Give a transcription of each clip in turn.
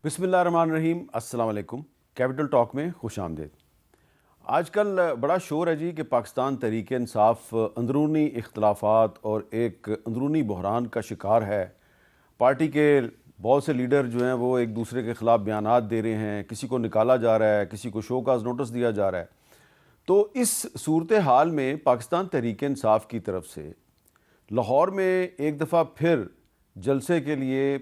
بسم اللہ الرحمن الرحیم. السلام علیکم. کیپٹل ٹاک میں خوش آمدید. آج کل بڑا شور ہے جی کہ پاکستان تحریک انصاف اندرونی اختلافات اور ایک اندرونی بحران کا شکار ہے. پارٹی کے بہت سے لیڈر جو ہیں وہ ایک دوسرے کے خلاف بیانات دے رہے ہیں, کسی کو نکالا جا رہا ہے, کسی کو شو کاز نوٹس دیا جا رہا ہے. تو اس صورتحال میں پاکستان تحریک انصاف کی طرف سے لاہور میں ایک دفعہ پھر جلسے کے لیے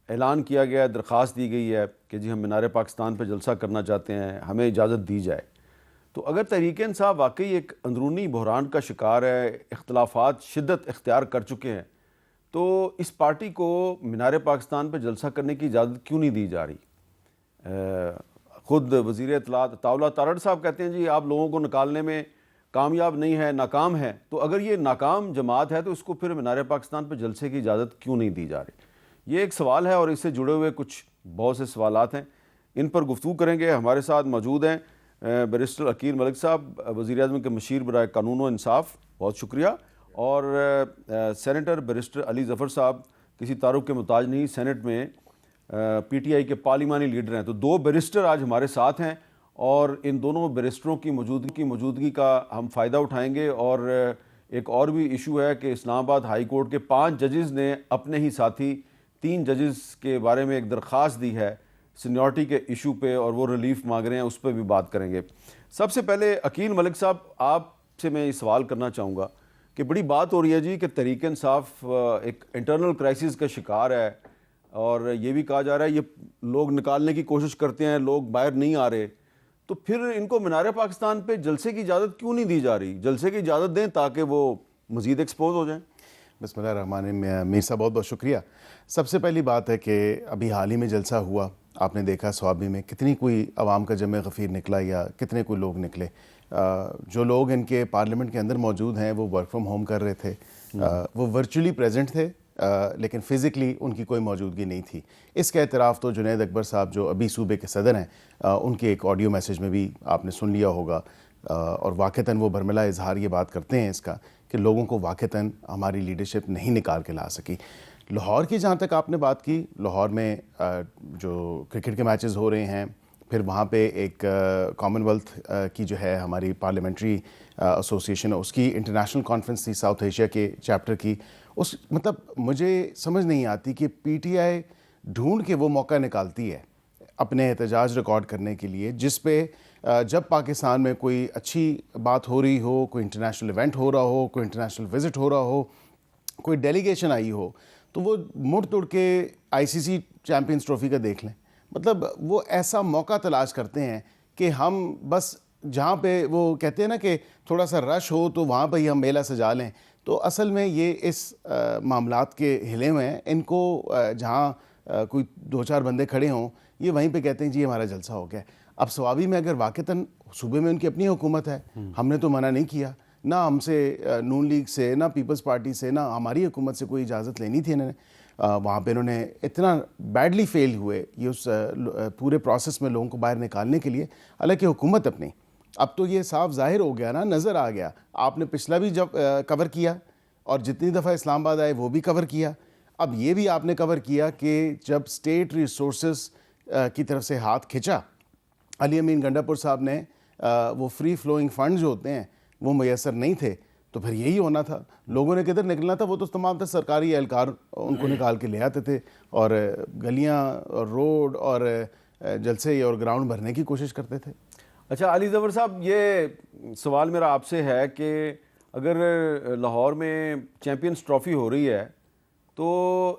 اعلان کیا گیا ہے, درخواست دی گئی ہے کہ جی ہم مینار پاکستان پہ جلسہ کرنا چاہتے ہیں, ہمیں اجازت دی جائے. تو اگر تحریک انصاف واقعی ایک اندرونی بحران کا شکار ہے, اختلافات شدت اختیار کر چکے ہیں, تو اس پارٹی کو مینار پاکستان پہ جلسہ کرنے کی اجازت کیوں نہیں دی جا رہی؟ خود وزیر اطلاعات طاولہ تارڑ صاحب کہتے ہیں جی آپ لوگوں کو نکالنے میں کامیاب نہیں ہے, ناکام ہے. تو اگر یہ ناکام جماعت ہے تو اس کو پھر مینار پاکستان پہ جلسے کی اجازت کیوں نہیں دی جا رہی؟ یہ ایک سوال ہے اور اس سے جڑے ہوئے کچھ بہت سے سوالات ہیں, ان پر گفتگو کریں گے. ہمارے ساتھ موجود ہیں بیرسٹر عقیل ملک صاحب, وزیر اعظم کے مشیر برائے قانون و انصاف, بہت شکریہ. اور سینیٹر بیرسٹر علی ظفر صاحب, کسی تعارف کے محتاج نہیں, سینٹ میں پی ٹی آئی کے پارلیمانی لیڈر ہیں. تو دو بیرسٹر آج ہمارے ساتھ ہیں اور ان دونوں بیرسٹروں کی موجودگی کا ہم فائدہ اٹھائیں گے. اور ایک اور بھی ایشو ہے کہ اسلام آباد ہائی کورٹ کے 5 ججز نے اپنے ہی ساتھی 3 ججز کے بارے میں ایک درخواست دی ہے سینیورٹی کے ایشو پہ, اور وہ ریلیف مانگ رہے ہیں, اس پہ بھی بات کریں گے. سب سے پہلے عقیل ملک صاحب, آپ سے میں یہ سوال کرنا چاہوں گا کہ بڑی بات ہو رہی ہے جی کہ تحریک انصاف ایک انٹرنل کرائسس کا شکار ہے, اور یہ بھی کہا جا رہا ہے یہ لوگ نکالنے کی کوشش کرتے ہیں, لوگ باہر نہیں آ رہے. تو پھر ان کو مینار پاکستان پہ جلسے کی اجازت کیوں نہیں دی جا رہی؟ جلسے کی اجازت دیں تاکہ وہ مزید ایکسپوز ہو جائیں. بسم اللہ الرحمن الرحیم. میر صاحب بہت بہت شکریہ. سب سے پہلی بات ہے کہ ابھی حال ہی میں جلسہ ہوا, آپ نے دیکھا سوابی میں کتنی کوئی عوام کا جمع غفیر نکلا یا کتنے کوئی لوگ نکلے. جو لوگ ان کے پارلیمنٹ کے اندر موجود ہیں وہ ورک فرام ہوم کر رہے تھے, وہ ورچولی پریزنٹ تھے لیکن فزیکلی ان کی کوئی موجودگی نہیں تھی. اس کا اعتراف تو جنید اکبر صاحب جو ابھی صوبے کے صدر ہیں ان کے ایک آڈیو میسیج میں بھی آپ نے سن لیا ہوگا, اور واقعتاً وہ برملا اظہار یہ بات کرتے ہیں اس کا کہ لوگوں کو واقعتاً ہماری لیڈرشپ نہیں نکال کے لا سکی. لاہور کی جہاں تک آپ نے بات کی, لاہور میں جو کرکٹ کے میچز ہو رہے ہیں, پھر وہاں پہ ایک کامن ویلتھ کی جو ہے ہماری پارلیمنٹری ایسوسی ایشن, اس کی انٹرنیشنل کانفرنس تھی ساؤتھ ایشیا کے چیپٹر کی. اس مطلب مجھے سمجھ نہیں آتی کہ پی ٹی آئی ڈھونڈ کے وہ موقع نکالتی ہے اپنے احتجاج ریکارڈ کرنے کے لیے, جس پہ جب پاکستان میں کوئی اچھی بات ہو رہی ہو, کوئی انٹرنیشنل ایونٹ ہو رہا ہو, کوئی انٹرنیشنل وزٹ ہو رہا ہو, کوئی ڈیلیگیشن آئی ہو, تو وہ مڑ توڑ کے آئی سی سی چیمپئنز ٹرافی کا دیکھ لیں. مطلب وہ ایسا موقع تلاش کرتے ہیں کہ ہم بس جہاں پہ وہ کہتے ہیں نا کہ تھوڑا سا رش ہو تو وہاں پہ ہی ہم میلہ سجا لیں. تو اصل میں یہ اس معاملات کے ہلے میں ان کو جہاں کوئی 2-4 بندے کھڑے ہوں یہ وہیں پہ کہتے ہیں جی ہمارا جلسہ ہو گیا. اب سوابی میں اگر واقعتاً صوبے میں ان کی اپنی حکومت ہے, ہم نے تو منع نہیں کیا, نہ ہم سے نون لیگ سے, نہ پیپلز پارٹی سے, نہ ہماری حکومت سے کوئی اجازت لینی تھی. انہوں نے وہاں پہ انہوں نے اتنا بیڈلی فیل ہوئے یہ اس پورے پروسیس میں لوگوں کو باہر نکالنے کے لیے. حالانکہ حکومت اپنی اب تو یہ صاف ظاہر ہو گیا نا, نظر آ گیا. آپ نے پچھلا بھی جب کور کیا اور جتنی دفعہ اسلام آباد آئے وہ بھی کور کیا. اب یہ بھی آپ نے کور کیا کہ جب اسٹیٹ ریسورسز کی طرف سے ہاتھ کھنچا علی امین گنڈا پور صاحب نے, وہ فری فلوئنگ فنڈ جو ہوتے ہیں وہ میسر نہیں تھے, تو پھر یہی ہونا تھا. لوگوں نے کدھر نکلنا تھا, وہ تو تمام تر سرکاری اہلکار ان کو نکال کے لے آتے تھے اور گلیاں اور روڈ اور جلسے اور گراؤنڈ بھرنے کی کوشش کرتے تھے. اچھا علی ظفر صاحب, یہ سوال میرا آپ سے ہے کہ اگر لاہور میں چیمپئنز ٹرافی ہو رہی ہے تو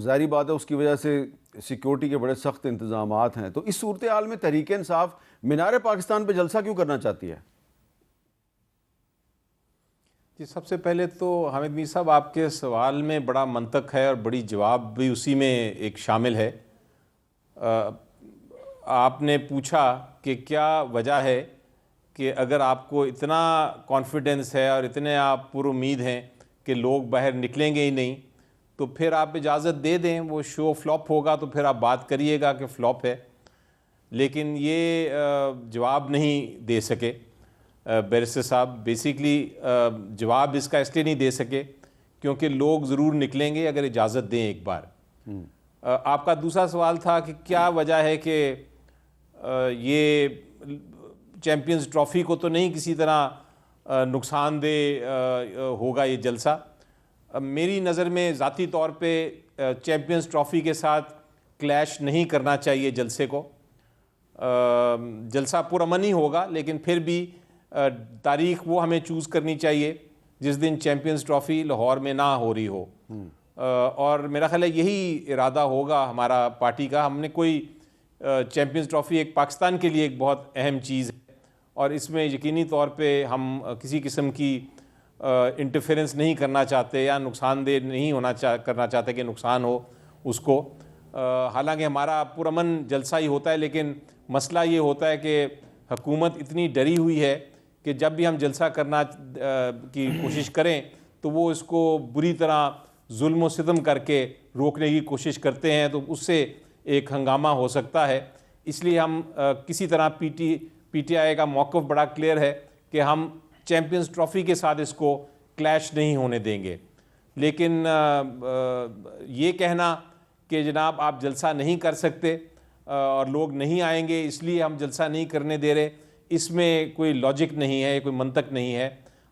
ظاہری بات ہے اس کی وجہ سے سیکیورٹی کے بڑے سخت انتظامات ہیں, تو اس صورتحال میں تحریک انصاف مینار پاکستان پہ جلسہ کیوں کرنا چاہتی ہے؟ جی سب سے پہلے تو حامد میر صاحب آپ کے سوال میں بڑا منطق ہے اور بڑی جواب بھی اسی میں ایک شامل ہے. آپ نے پوچھا کہ کیا وجہ ہے کہ اگر آپ کو اتنا کانفیڈنس ہے اور اتنے آپ پر امید ہیں کہ لوگ باہر نکلیں گے ہی نہیں, تو پھر آپ اجازت دے دیں. وہ شو فلاپ ہوگا تو پھر آپ بات کریے گا کہ فلاپ ہے, لیکن یہ جواب نہیں دے سکے بیرسٹر صاحب. بیسیکلی جواب اس کا اس لیے نہیں دے سکے کیونکہ لوگ ضرور نکلیں گے اگر اجازت دیں ایک بار. آپ کا دوسرا سوال تھا کہ کیا وجہ ہے کہ یہ چیمپئنز ٹرافی کو تو نہیں کسی طرح نقصان دہ ہوگا یہ جلسہ. میری نظر میں ذاتی طور پہ چیمپئنز ٹرافی کے ساتھ کلیش نہیں کرنا چاہیے جلسے کو. جلسہ پرامن ہی ہوگا لیکن پھر بھی تاریخ وہ ہمیں چوز کرنی چاہیے جس دن چیمپئنز ٹرافی لاہور میں نہ ہو رہی ہو. اور میرا خیال ہے یہی ارادہ ہوگا ہمارا پارٹی کا. ہم نے کوئی چیمپئنز ٹرافی ایک پاکستان کے لیے ایک بہت اہم چیز ہے اور اس میں یقینی طور پہ ہم کسی قسم کی انٹرفیرنس نہیں کرنا چاہتے یا نقصان دہ نہیں کرنا چاہتے کہ نقصان ہو اس کو. حالانکہ ہمارا پرامن جلسہ ہی ہوتا ہے لیکن مسئلہ یہ ہوتا ہے کہ حکومت اتنی ڈری ہوئی ہے کہ جب بھی ہم جلسہ کرنا کی کوشش کریں تو وہ اس کو بری طرح ظلم و ستم کر کے روکنے کی کوشش کرتے ہیں, تو اس سے ایک ہنگامہ ہو سکتا ہے. اس لیے ہم کسی طرح پی ٹی آئی کا موقف بڑا کلیئر ہے کہ ہم چیمپئنز ٹرافی کے ساتھ اس کو کلیش نہیں ہونے دیں گے. لیکن یہ کہنا کہ جناب آپ جلسہ نہیں کر سکتے اور لوگ نہیں آئیں گے اس لیے ہم جلسہ نہیں کرنے دے رہے, اس میں کوئی لاجک نہیں ہے, کوئی منطق نہیں ہے.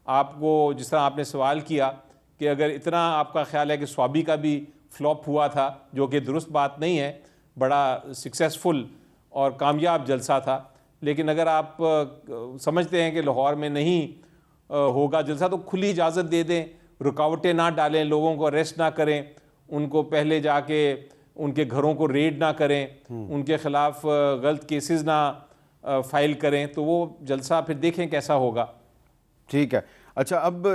آپ کو جس طرح آپ نے سوال کیا کہ اگر اتنا آپ کا خیال ہے کہ سوابی کا بھی فلاپ ہوا تھا, جو کہ درست بات نہیں ہے, بڑا سکسیسفل اور کامیاب جلسہ تھا, لیکن اگر آپ سمجھتے ہیں کہ لاہور میں نہیں ہوگا جلسہ تو کھلی اجازت دے دیں, رکاوٹیں نہ ڈالیں, لوگوں کو اریسٹ نہ کریں, ان کو پہلے جا کے ان کے گھروں کو ریڈ نہ کریں, ان کے خلاف غلط کیسز نہ فائل کریں, تو وہ جلسہ پھر دیکھیں کیسا ہوگا. ٹھیک ہے. اچھا, اب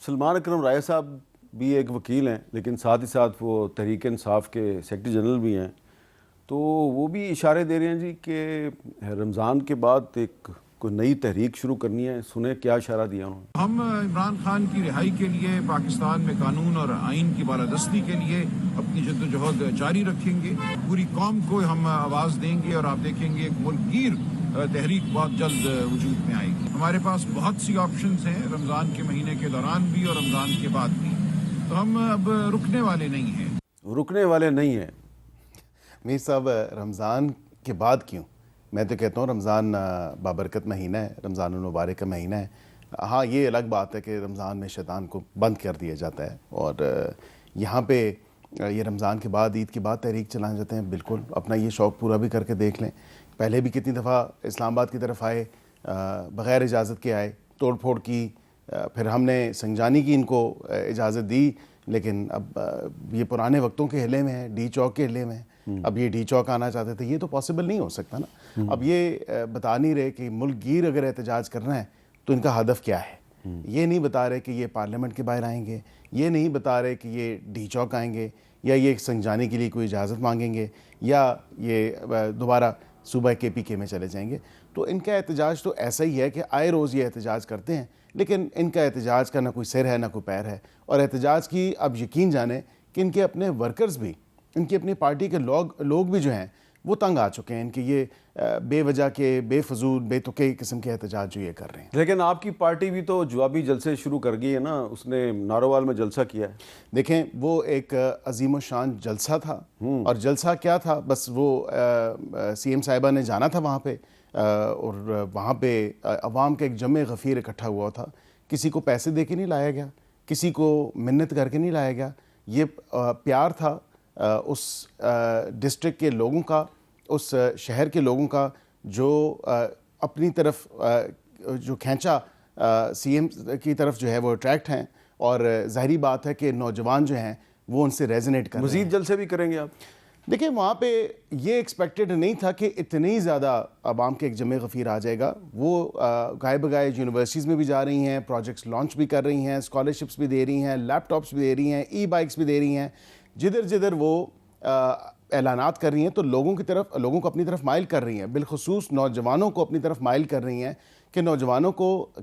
سلمان اکرم رائے صاحب بھی ایک وکیل ہیں لیکن ساتھ ہی ساتھ وہ تحریک انصاف کے سیکرٹری جنرل بھی ہیں, تو وہ بھی اشارے دے رہے ہیں جی کہ رمضان کے بعد ایک کوئی نئی تحریک شروع کرنی ہے. سنیں کیا اشارہ دیا انہوں نے. ہم عمران خان کی رہائی کے لیے پاکستان میں قانون اور آئین کی بالادستی کے لیے اپنی جدوجہد جاری رکھیں گے. پوری قوم کو ہم آواز دیں گے اور آپ دیکھیں گے ایک ملک گیر تحریک بہت جلد وجود میں آئے گی. ہمارے پاس بہت سی آپشنز ہیں رمضان کے مہینے کے دوران بھی اور رمضان کے بعد بھی, تو ہم اب رکنے والے نہیں ہیں. رکنے والے نہیں ہیں. میر صاحب, رمضان کے بعد کیوں؟ میں تو کہتا ہوں رمضان بابرکت مہینہ ہے, رمضان المبارک کا مہینہ ہے. ہاں, یہ الگ بات ہے کہ رمضان میں شیطان کو بند کر دیا جاتا ہے اور یہاں پہ یہ رمضان کے بعد عید کے بعد تحریک چلائے جاتے ہیں. بالکل اپنا یہ شوق پورا بھی کر کے دیکھ لیں. پہلے بھی کتنی دفعہ اسلام آباد کی طرف آئے, بغیر اجازت کے آئے, توڑ پھوڑ کی, پھر ہم نے سنجانی کی ان کو اجازت دی, لیکن اب یہ پرانے وقتوں کے ہلے میں ہے, ڈی چوک کے ہلے میں ہے. اب یہ ڈی چوک آنا چاہتے تھے, یہ تو پاسبل نہیں ہو سکتا نا. اب یہ بتا نہیں رہے کہ ملک گیر اگر احتجاج کرنا ہے تو ان کا ہدف کیا ہے. یہ نہیں بتا رہے کہ یہ پارلیمنٹ کے باہر آئیں گے, یہ نہیں بتا رہے کہ یہ ڈی چوک آئیں گے, یا یہ سنجانی کے لیے کوئی اجازت مانگیں گے, یا یہ دوبارہ صوبہ کے پی کے میں چلے جائیں گے. تو ان کا احتجاج تو ایسا ہی ہے کہ آئے روز یہ احتجاج کرتے ہیں, لیکن ان کا احتجاج کا نہ کوئی سر ہے نہ کوئی پیر ہے. اور احتجاج کی اب یقین جانیں کہ ان کے اپنے ورکرز بھی, ان کی اپنی پارٹی کے لوگ بھی جو ہیں وہ تنگ آ چکے ہیں ان کے یہ بے وجہ کے, بے فضول, بے تکے قسم کے احتجاج جو یہ کر رہے ہیں. لیکن آپ کی پارٹی بھی تو جوابی جلسے شروع کر گئی ہے نا, اس نے نارووال میں جلسہ کیا ہے. دیکھیں, وہ ایک عظیم و شان جلسہ تھا, اور جلسہ کیا تھا, بس وہ سی ایم صاحبہ نے جانا تھا وہاں پہ, اور وہاں پہ عوام کا ایک جمع غفیر اکٹھا ہوا تھا. کسی کو پیسے دے کے نہیں لایا گیا, کسی کو منت کر کے نہیں لایا گیا. یہ پیار تھا اس ڈسٹرکٹ کے لوگوں کا, اس شہر کے لوگوں کا, جو اپنی طرف جو کھینچا سی ایم کی طرف جو ہے وہ اٹریکٹ ہیں, اور ظاہری بات ہے کہ نوجوان جو ہیں وہ ان سے ریزونیٹ کر رہے ہیں. مزید جلسے بھی کریں گے آپ؟ دیکھیں, وہاں پہ یہ ایکسپیکٹڈ نہیں تھا کہ اتنی زیادہ عوام کے ایک جمع غفیر آ جائے گا. وہ گائے بگائے یونیورسٹیز میں بھی جا رہی ہیں, پروجیکٹس لانچ بھی کر رہی ہیں, اسکالرشپس بھی دے رہی ہیں, لیپ ٹاپس بھی دے رہی ہیں, ای بائکس بھی دے رہی ہیں. جدھر جدھر وہ اعلانات کر رہی ہیں تو لوگوں کو اپنی طرف مائل کر رہی ہیں, بالخصوص نوجوانوں کو اپنی طرف مائل کر رہی ہیں کہ نوجوانوں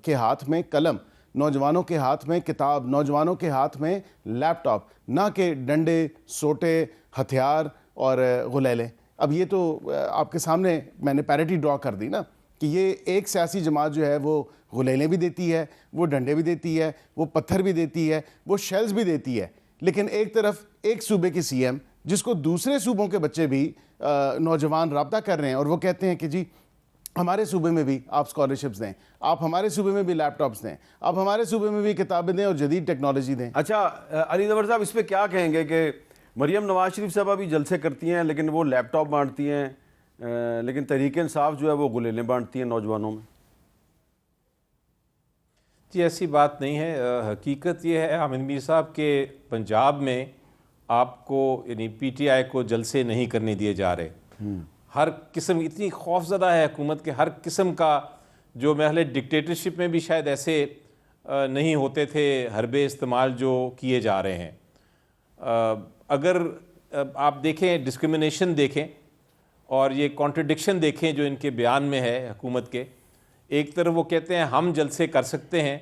کے ہاتھ میں قلم, نوجوانوں کے ہاتھ میں کتاب, نوجوانوں کے ہاتھ میں لیپ ٹاپ, نہ کہ ڈنڈے, سوٹے, ہتھیار اور غلیلے. اب یہ تو آپ کے سامنے میں نے پیرٹی ڈرا کر دی نا, کہ یہ ایک سیاسی جماعت جو ہے وہ غلیلیں بھی دیتی ہے, وہ ڈنڈے بھی دیتی ہے, وہ پتھر بھی دیتی ہے, وہ شیلز بھی دیتی ہے, لیکن ایک طرف ایک صوبے کی سی ایم جس کو دوسرے صوبوں کے بچے بھی نوجوان رابطہ کر رہے ہیں اور وہ کہتے ہیں کہ جی ہمارے صوبے میں بھی آپ اسکالرشپس دیں, آپ ہمارے صوبے میں بھی لیپ ٹاپس دیں, آپ ہمارے صوبے میں بھی کتابیں دیں اور جدید ٹیکنالوجی دیں. اچھا علی ظفر صاحب, اس پہ کیا کہیں گے کہ مریم نواز شریف صاحبہ بھی جلسے کرتی ہیں لیکن وہ لیپ ٹاپ بانٹتی ہیں, لیکن تحریک انصاف جو ہے وہ گلیلیں بانٹتی ہیں نوجوانوں میں؟ جی ایسی بات نہیں ہے. حقیقت یہ ہے حامد میر صاحب کہ پنجاب میں آپ کو یعنی پی ٹی آئی کو جلسے نہیں کرنے دیے جا رہے. ہر قسم, اتنی خوف زدہ ہے حکومت کے, ہر قسم کا جو مرحلے ڈکٹیٹرشپ میں بھی شاید ایسے نہیں ہوتے تھے حربے استعمال جو کیے جا رہے ہیں. اگر آپ دیکھیں ڈسکرمنیشن دیکھیں اور یہ کانٹرڈکشن دیکھیں جو ان کے بیان میں ہے حکومت کے, ایک طرف وہ کہتے ہیں ہم جلسے کر سکتے ہیں,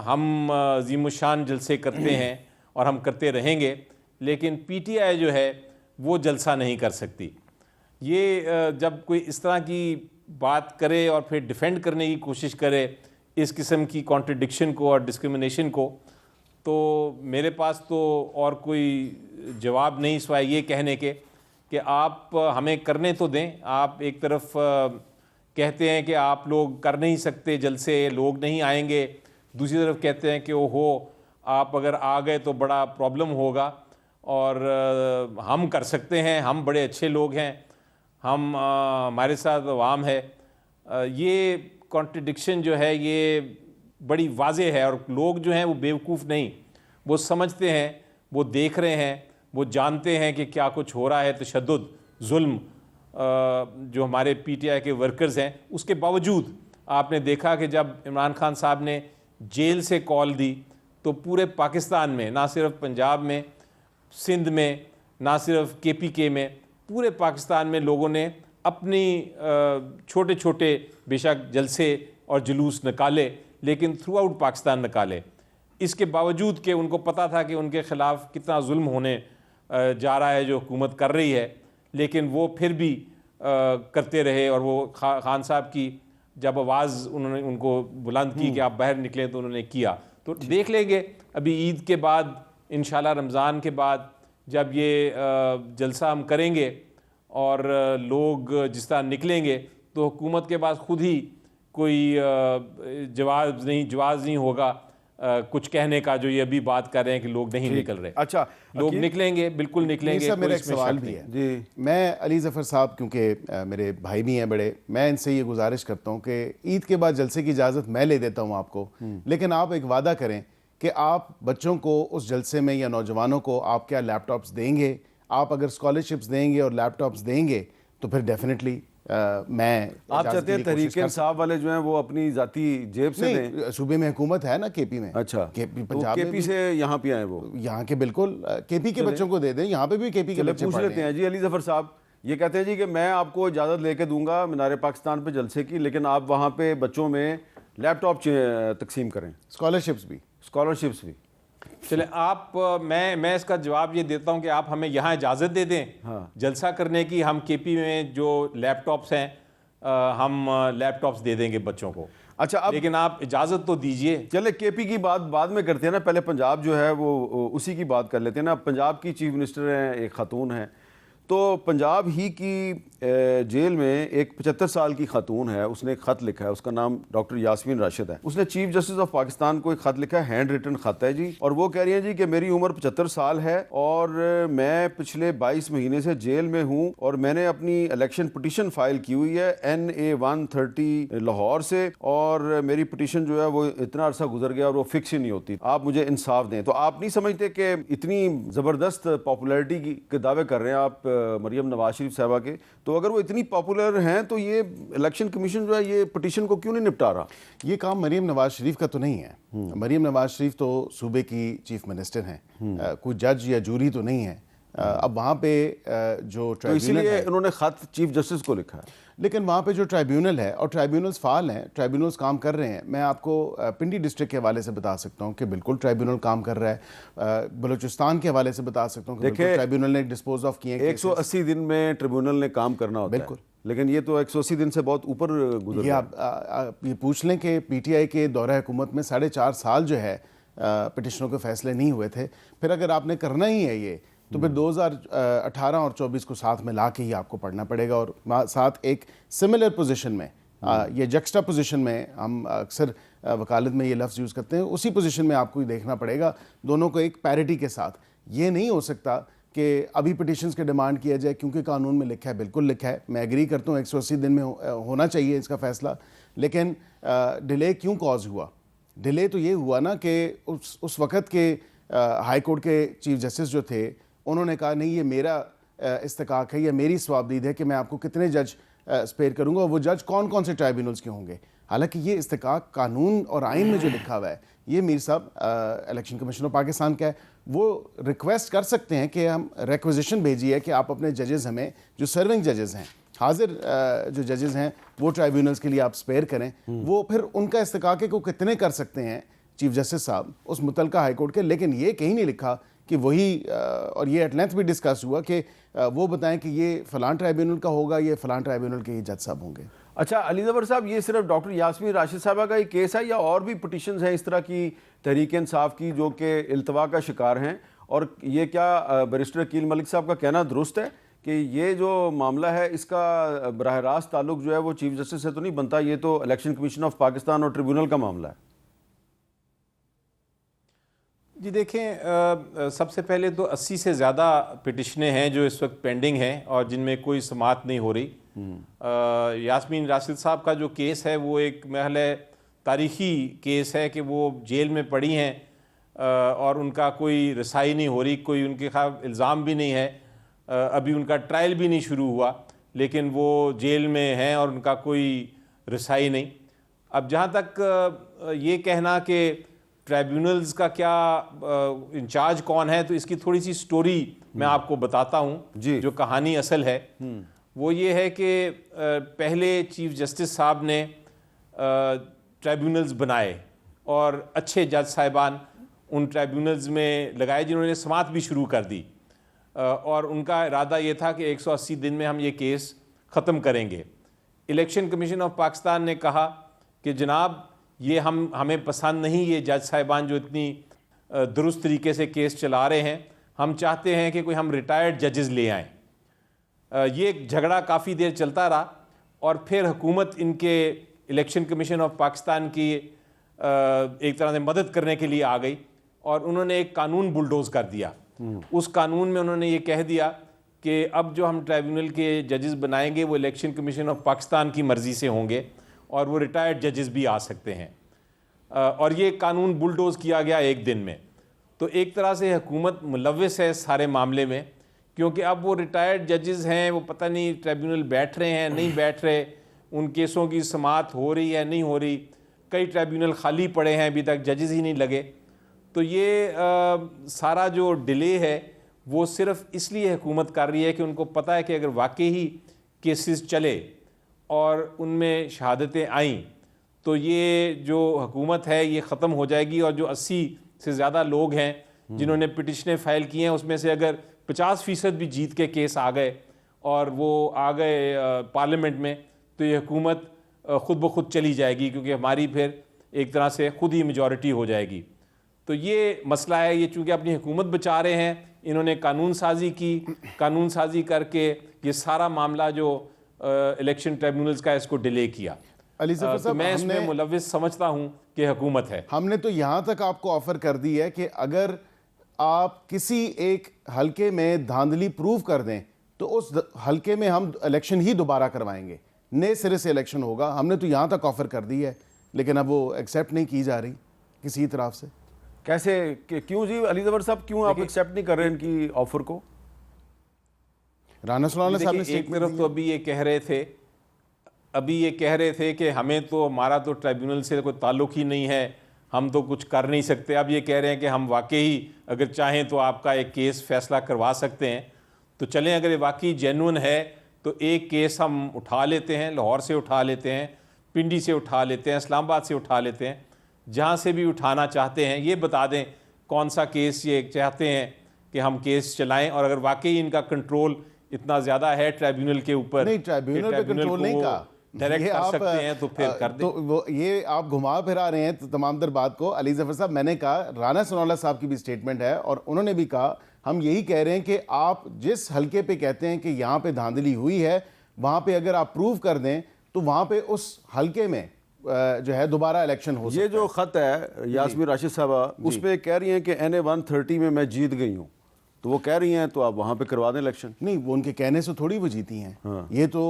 ہم عظیم الشان جلسے کرتے ہیں اور ہم کرتے رہیں گے, لیکن پی ٹی آئی جو ہے وہ جلسہ نہیں کر سکتی. یہ جب کوئی اس طرح کی بات کرے اور پھر ڈیفینڈ کرنے کی کوشش کرے اس قسم کی کانٹرڈکشن کو اور ڈسکرمنیشن کو, تو میرے پاس تو اور کوئی جواب نہیں سوائے یہ کہنے کے کہ آپ ہمیں کرنے تو دیں. آپ ایک طرف کہتے ہیں کہ آپ لوگ کر نہیں سکتے جلسے, لوگ نہیں آئیں گے, دوسری طرف کہتے ہیں کہ اوہو آپ اگر آ گئے تو بڑا پرابلم ہوگا اور ہم کر سکتے ہیں, ہم بڑے اچھے لوگ ہیں, ہم ہمارے ساتھ عوام ہے. یہ کانٹرڈکشن جو ہے یہ بڑی واضح ہے اور لوگ جو ہیں وہ بیوقوف نہیں, وہ سمجھتے ہیں, وہ دیکھ رہے ہیں, وہ جانتے ہیں کہ کیا کچھ ہو رہا ہے. تشدد, ظلم جو ہمارے پی ٹی آئی کے ورکرز ہیں, اس کے باوجود آپ نے دیکھا کہ جب عمران خان صاحب نے جیل سے کال دی تو پورے پاکستان میں, نہ صرف پنجاب میں, سندھ میں, نہ صرف کے پی کے میں, پورے پاکستان میں لوگوں نے اپنی چھوٹے چھوٹے بے شک جلسے اور جلوس نکالے, لیکن تھرو آؤٹ پاکستان نکالے. اس کے باوجود کہ ان کو پتہ تھا کہ ان کے خلاف کتنا ظلم ہونے جا رہا ہے جو حکومت کر رہی ہے, لیکن وہ پھر بھی کرتے رہے. اور وہ خان صاحب کی جب آواز انہوں نے ان کو بلند کی کہ آپ باہر نکلیں تو انہوں نے کیا. تو دیکھ لیں گے ابھی عید کے بعد انشاءاللہ رمضان کے بعد جب یہ جلسہ ہم کریں گے اور لوگ جس طرح نکلیں گے تو حکومت کے پاس خود ہی کوئی جواز نہیں ہوگا کچھ کہنے کا جو یہ ابھی بات کر رہے ہیں کہ لوگ نہیں نکل رہے. اچھا لوگ نکلیں گے, بالکل نکلیں گے. میرا ایک سوال بھی ہے جی, میں علی ظفر صاحب کیونکہ میرے بھائی بھی ہیں بڑے, میں ان سے یہ گزارش کرتا ہوں کہ عید کے بعد جلسے کی اجازت میں لے دیتا ہوں آپ کو, لیکن آپ ایک وعدہ کریں کہ آپ بچوں کو اس جلسے میں یا نوجوانوں کو آپ کیا لیپ ٹاپس دیں گے. آپ اگر اسکالرشپس دیں گے اور لیپ ٹاپس دیں گے تو پھر ڈیفینیٹلی میں آپ چاہتے ہیں تحریک انصاف والے جو ہیں وہ اپنی ذاتی جیب سے دیں؟ صوبے میں حکومت ہے نا کے پی میں. اچھا, پنجاب کے پی سے یہاں پہ آئے, وہ یہاں کے بالکل کے پی کے بچوں کو دے دیں, یہاں پہ بھی کے پی کے بچے پوچھ لیتے ہیں. جی علی ظفر صاحب یہ کہتے ہیں جی کہ میں آپ کو اجازت لے کے دوں گا مینار پاکستان پہ جلسے کی, لیکن آپ وہاں پہ بچوں میں لیپ ٹاپ تقسیم کریں, اسکالرشپس بھی. چلے آپ, میں اس کا جواب یہ دیتا ہوں کہ آپ ہمیں یہاں اجازت دے دیں جلسہ کرنے کی. ہم کے پی میں جو لیپ ٹاپس ہیں ہم لیپ ٹاپس دے دیں گے بچوں کو. اچھا, لیکن آپ اجازت تو دیجئے. چلے کے پی کی بات بعد میں کرتے ہیں نا, پہلے پنجاب جو ہے وہ اسی کی بات کر لیتے ہیں نا. پنجاب کی چیف منسٹر ہیں, ایک خاتون ہیں, تو پنجاب ہی کی جیل میں ایک 75 سال کی خاتون ہے, اس نے ایک خط لکھا ہے, اس کا نام ڈاکٹر یاسمین راشد ہے. اس نے چیف جسٹس آف پاکستان کو ایک خط لکھا ہے, ہینڈ ریٹن خط ہے جی, اور وہ کہہ رہی ہیں جی کہ میری عمر 75 سال ہے اور میں پچھلے 22 مہینے سے جیل میں ہوں, اور میں نے اپنی الیکشن پٹیشن فائل کی ہوئی ہے NA 130 لاہور سے, اور میری پٹیشن جو ہے وہ اتنا عرصہ گزر گیا اور وہ فکس ہی نہیں ہوتی. آپ مجھے انصاف دیں. تو آپ نہیں سمجھتے کہ اتنی زبردست پاپولیرٹی کے دعوے کر رہے ہیں آپ مریم نواز شریف صاحبہ کے, تو اگر وہ اتنی پاپولر ہیں تو یہ الیکشن کمیشن جو ہے یہ پٹیشن کو کیوں نہیں نپٹا رہا؟ یہ کام مریم نواز شریف کا تو نہیں ہے. مریم نواز شریف تو صوبے کی چیف منسٹر ہیں, کوئی جج یا جوری تو نہیں ہے. اب وہاں پہ جو تو اسی لیے انہوں نے خط چیف جسٹس کو لکھا ہے, لیکن وہاں پہ جو ٹرائیبیونل ہے, اور ٹرائیبیونلز فعال ہیں, ٹرائیبیونلز کام کر رہے ہیں. میں آپ کو پنڈی ڈسٹرکٹ کے حوالے سے بتا سکتا ہوں کہ بالکل ٹرائیبیونل کام کر رہا ہے. بلوچستان کے حوالے سے بتا سکتا ہوں کہ بالکل ٹرائیبیونل نے ڈسپوز آف کیے. 180 دن میں ٹریبیونل نے کام کرنا ہوتا ہے بالکل, لیکن یہ تو 180 دن سے بہت اوپر گزر گیا. آپ یہ پوچھ لیں کہ پی ٹی آئی کے دورہ حکومت میں 4.5 سال جو ہے پٹیشنوں کے فیصلے نہیں ہوئے تھے. پھر اگر آپ نے کرنا ہی ہے یہ تو پھر 2018 اور 24 کو ساتھ میں لا کے ہی آپ کو پڑھنا پڑے گا، اور ساتھ ایک سملر پوزیشن میں، یہ جکسٹا پوزیشن میں ہم اکثر وکالت میں یہ لفظ یوز کرتے ہیں، اسی پوزیشن میں آپ کو دیکھنا پڑے گا دونوں کو ایک پیرٹی کے ساتھ۔ یہ نہیں ہو سکتا کہ ابھی پٹیشنز کے ڈیمانڈ کیا جائے، کیونکہ قانون میں لکھا ہے، بالکل لکھا ہے، میں ایگری کرتا ہوں 180 دن میں ہونا چاہیے اس کا فیصلہ، لیکن ڈیلے کیوں کاز ہوا؟ ڈیلے تو یہ ہوا نا کہ اس وقت کے ہائی کورٹ کے چیف جسٹس جو تھے انہوں نے کہا نہیں یہ میرا استحقاق ہے یا میری ثوابدید ہے کہ میں آپ کو کتنے جج اسپیئر کروں گا، اور وہ جج کون کون سے ٹرائبیونلز کے ہوں گے، حالانکہ یہ استحقاق قانون اور آئین میں جو لکھا ہوا ہے یہ میر صاحب الیکشن کمیشن آف پاکستان کا ہے، وہ ریکویسٹ کر سکتے ہیں کہ ہم ریکویزیشن بھیجی ہے کہ آپ اپنے ججز ہمیں جو سرونگ ججز ہیں، حاضر جو ججز ہیں وہ ٹرائیبیونلز کے لیے آپ اسپیئر کریں، وہ پھر ان کا استحقاق ہے کہ وہ کتنے کر سکتے ہیں چیف جسٹس صاحب اس متعلقہ ہائی کورٹ کے، لیکن یہ کہیں نہیں لکھا کہ وہی، اور یہ ایٹ لینتھ بھی ڈسکس ہوا کہ وہ بتائیں کہ یہ فلاں ٹرائیبیونل کا ہوگا، یہ فلاں ٹرائیبیونل کے یہ جج صاحب ہوں گے۔ اچھا علی زفر صاحب، یہ صرف ڈاکٹر یاسمین راشد صاحبہ کا ہی کیس ہے یا اور بھی پٹیشنز ہیں اس طرح کی تحریک انصاف کی جو کہ التوا کا شکار ہیں؟ اور یہ کیا بیرسٹر عقیل ملک صاحب کا کہنا درست ہے کہ یہ جو معاملہ ہے اس کا براہ راست تعلق جو ہے وہ چیف جسٹس سے تو نہیں بنتا، یہ تو الیکشن کمیشن آف پاکستان اور ٹریبیونل کا معاملہ ہے؟ جی دیکھیں، سب سے پہلے تو 80 سے زیادہ پٹیشنیں ہیں جو اس وقت پینڈنگ ہیں اور جن میں کوئی سماعت نہیں ہو رہی۔ یاسمین راشد صاحب کا جو کیس ہے وہ ایک محل تاریخی کیس ہے کہ وہ جیل میں پڑی ہیں اور ان کا کوئی رسائی نہیں ہو رہی، کوئی ان کے خلاف الزام بھی نہیں ہے، ابھی ان کا ٹرائل بھی نہیں شروع ہوا، لیکن وہ جیل میں ہیں اور ان کا کوئی رسائی نہیں۔ اب جہاں تک یہ کہنا کہ ٹرائیبیونلز کا کیا انچارج کون ہے، تو اس کی تھوڑی سی سٹوری میں آپ کو بتاتا ہوں جو کہانی اصل ہے۔ وہ یہ ہے کہ پہلے چیف جسٹس صاحب نے ٹرائیبیونلز بنائے اور اچھے جج صاحبان ان ٹرائیبیونلز میں لگائے جنہوں نے سماعت بھی شروع کر دی، اور ان کا ارادہ یہ تھا کہ 180 دن میں ہم یہ کیس ختم کریں گے۔ الیکشن کمیشن آف پاکستان نے کہا کہ جناب یہ ہمیں پسند نہیں، یہ جج صاحبان جو اتنی درست طریقے سے کیس چلا رہے ہیں، ہم چاہتے ہیں کہ کوئی ہم ریٹائرڈ ججز لے آئیں۔ یہ جھگڑا کافی دیر چلتا رہا اور پھر حکومت ان کے الیکشن کمیشن آف پاکستان کی ایک طرح سے مدد کرنے کے لیے آ گئی اور انہوں نے ایک قانون بلڈوز کر دیا۔ اس قانون میں انہوں نے یہ کہہ دیا کہ اب جو ہم ٹرائیبیونل کے ججز بنائیں گے وہ الیکشن کمیشن آف پاکستان کی مرضی سے ہوں گے اور وہ ریٹائرڈ ججز بھی آ سکتے ہیں، اور یہ قانون بلڈوز کیا گیا ایک دن میں۔ تو ایک طرح سے حکومت ملوث ہے سارے معاملے میں، کیونکہ اب وہ ریٹائرڈ ججز ہیں، وہ پتہ نہیں ٹرائیبیونل بیٹھ رہے ہیں نہیں بیٹھ رہے، ان کیسوں کی سماعت ہو رہی ہے نہیں ہو رہی، کئی ٹرائیبیونل خالی پڑے ہیں، ابھی تک ججز ہی نہیں لگے۔ تو یہ سارا جو ڈیلے ہے وہ صرف اس لیے حکومت کر رہی ہے کہ ان کو پتہ ہے کہ اگر واقعی ہی کیسز چلے اور ان میں شہادتیں آئیں تو یہ جو حکومت ہے یہ ختم ہو جائے گی، اور جو 80 سے زیادہ لوگ ہیں جنہوں نے پٹیشنیں فائل کی ہیں اس میں سے اگر 50% بھی جیت کے کیس آ گئے اور وہ آ گئے پارلیمنٹ میں تو یہ حکومت خود بخود چلی جائے گی، کیونکہ ہماری پھر ایک طرح سے خود ہی میجورٹی ہو جائے گی۔ تو یہ مسئلہ ہے، یہ چونکہ اپنی حکومت بچا رہے ہیں، انہوں نے قانون سازی کی، قانون سازی کر کے یہ سارا معاملہ جو الیکشن ٹرائیبیونلز کا اس کو ڈیلے کیا۔ علی ظفر تو صاحب، میں اس میں ملوث سمجھتا ہوں کہ حکومت ہے۔ ہم نے تو یہاں تک آپ کو آفر کر دی ہے کہ اگر آپ کسی ایک حلقے میں دھاندلی پروف کر دیں تو اس حلقے میں ہم الیکشن ہی دوبارہ کروائیں گے، نئے سرے سے الیکشن ہوگا۔ ہم نے تو یہاں تک آفر کر دی ہے، لیکن اب وہ ایکسیپٹ نہیں کی جا رہی کسی طرف سے۔ کیسے کیوں جی علی زفر صاحب، کیوں آپ ایکسیپٹ نہیں کر رہے ان کی آفر کو؟ رانا سلالہ صاحب نے ایک طرف تو ابھی یہ کہہ رہے تھے کہ ہمیں تو ہمارا تو ٹرائیبیونل سے کوئی تعلق ہی نہیں ہے، ہم تو کچھ کر نہیں سکتے۔ اب یہ کہہ رہے ہیں کہ ہم واقعی اگر چاہیں تو آپ کا ایک کیس فیصلہ کروا سکتے ہیں۔ تو چلیں، اگر یہ واقعی جینون ہے تو ایک کیس ہم اٹھا لیتے ہیں، لاہور سے اٹھا لیتے ہیں، پنڈی سے اٹھا لیتے ہیں، اسلام آباد سے اٹھا لیتے ہیں، جہاں سے بھی اٹھانا چاہتے ہیں یہ بتا دیں کون سا کیس یہ چاہتے ہیں کہ ہم کیس چلائیں، اور اگر واقعی ان کا کنٹرول اتنا زیادہ ہے ٹرائیبیونل کے اوپر، نہیں، ٹرائیبیونل پہ کنٹرول نہیں کہا، ڈائریکٹ کر سکتے ہیں تو پھر کر دیں۔ تو یہ آپ گھما پھرا رہے ہیں تمام در بات کو۔ علی ظفر صاحب، میں نے کہا رانا ثناءاللہ صاحب کی بھی سٹیٹمنٹ ہے اور انہوں نے بھی کہا ہم یہی کہہ رہے ہیں کہ آپ جس حلقے پہ کہتے ہیں کہ یہاں پہ دھاندلی ہوئی ہے وہاں پہ اگر آپ پروف کر دیں تو وہاں پہ اس حلقے میں جو ہے دوبارہ الیکشن ہو سکتا ہے. یہ جو خط ہے یاسمین راشد صاحبہ اس پہ کہہ رہی ہیں کہ NA 130 میں جیت گئی ہوں, تو وہ کہہ رہی ہیں تو آپ وہاں پہ کروا دیں الیکشن. نہیں, وہ ان کے کہنے سے تھوڑی وہ جیتی ہیں. یہ تو